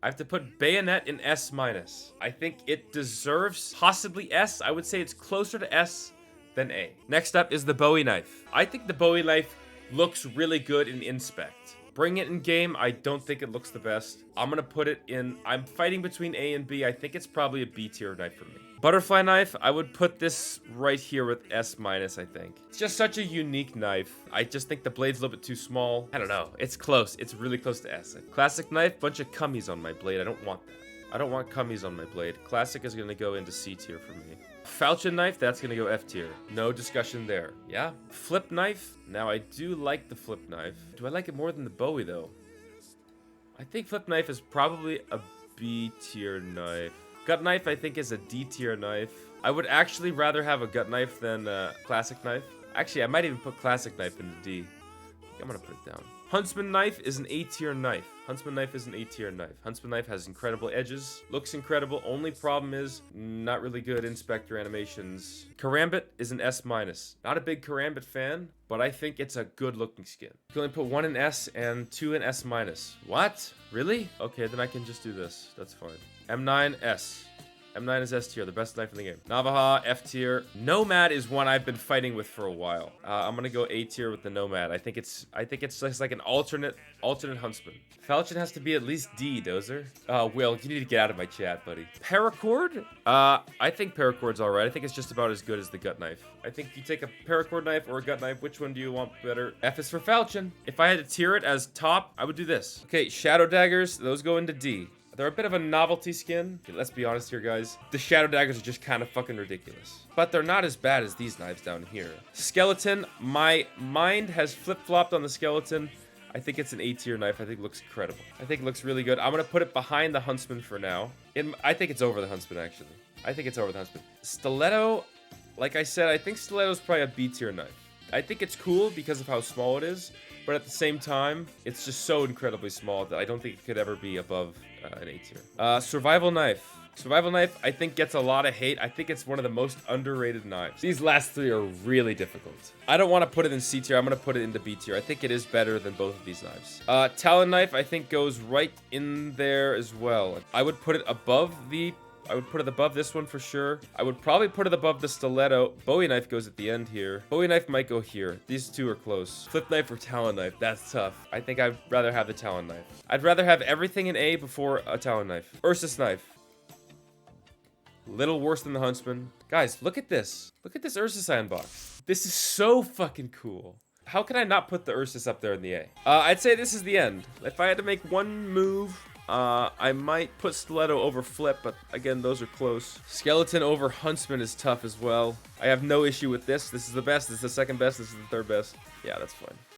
I have to put bayonet in S minus. I think it deserves possibly S. I would say it's closer to S than A. Next up is the Bowie knife. I think the Bowie knife looks really good in inspect. Bring it in game, I don't think it looks the best. I'm gonna put it in, I'm fighting between A and B. I think it's probably a B tier knife for me. Butterfly knife, I would put this right here with S minus, I think. It's just such a unique knife. I just think the blade's a little bit too small. I don't know, it's close. It's really close to S. Classic knife, bunch of cummies on my blade. I don't want that. I don't want cummies on my blade. Classic is gonna go into C tier for me. Falchion knife, that's gonna go F tier. No discussion there. Yeah. Flip knife. Now I do like the flip knife. Do I like it more than the Bowie though? I think flip knife is probably a B tier knife. Gut knife I think is a D tier knife. I would actually rather have a gut knife than a classic knife. Actually, I might even put classic knife in the D. I'm gonna put it down. Huntsman knife is an A tier knife. Huntsman knife is an A tier knife. Huntsman knife has incredible edges. Looks incredible. Only problem is not really good inspector animations. Karambit is an S minus. Not a big Karambit fan, but I think it's a good looking skin. You can only put 1 in S and 2 in S minus. What? Really? Okay, then I can just do this. That's fine. M9 S. M9 is S tier, the best knife in the game. Navaja, F tier. Nomad is one I've been fighting with for a while. I'm gonna go A tier with the Nomad. I think it's just like an alternate huntsman. Falchion has to be at least D, Dozer. Will, you need to get out of my chat, buddy. Paracord? I think Paracord's alright. I think it's just about as good as the gut knife. I think you take a Paracord knife or a gut knife, which one do you want better? F is for Falchion. If I had to tier it as top, I would do this. Okay, Shadow Daggers, those go into D. They're a bit of a novelty skin. Okay, let's be honest here, guys. The Shadow Daggers are just kind of fucking ridiculous. But they're not as bad as these knives down here. Skeleton, my mind has flip-flopped on the Skeleton. I think it's an A tier knife. I think it looks incredible. I think it looks really good. I'm going to put it behind the Huntsman for now. I think it's over the Huntsman, actually. I think it's over the Huntsman. Stiletto, like I said, I think Stiletto's probably a B tier knife. I think it's cool because of how small it is. But at the same time, it's just so incredibly small that I don't think it could ever be above an A tier. Survival knife. Survival knife, I think, gets a lot of hate. I think it's one of the most underrated knives. These last three are really difficult. I don't want to put it in C tier. I'm going to put it into B tier. I think it is better than both of these knives. Talon knife, I think, goes right in there as well. I would put it above this one for sure. I would probably put it above the Stiletto. Bowie knife goes at the end here. Bowie knife might go here. These two are close. Flip knife or Talon knife. That's tough. I think I'd rather have the Talon knife. I'd rather have everything in A before a Talon knife. Ursus knife. Little worse than the Huntsman. Guys, look at this. Look at this Ursus iron box. This is so fucking cool. How can I not put the Ursus up there in the A? I'd say this is the end. If I had to make one move, I might put Stiletto over Flip, but again, those are close. Skeleton over Huntsman is tough as well. I have no issue with this. This is the best. This is the second best. This is the third best. Yeah, that's fine.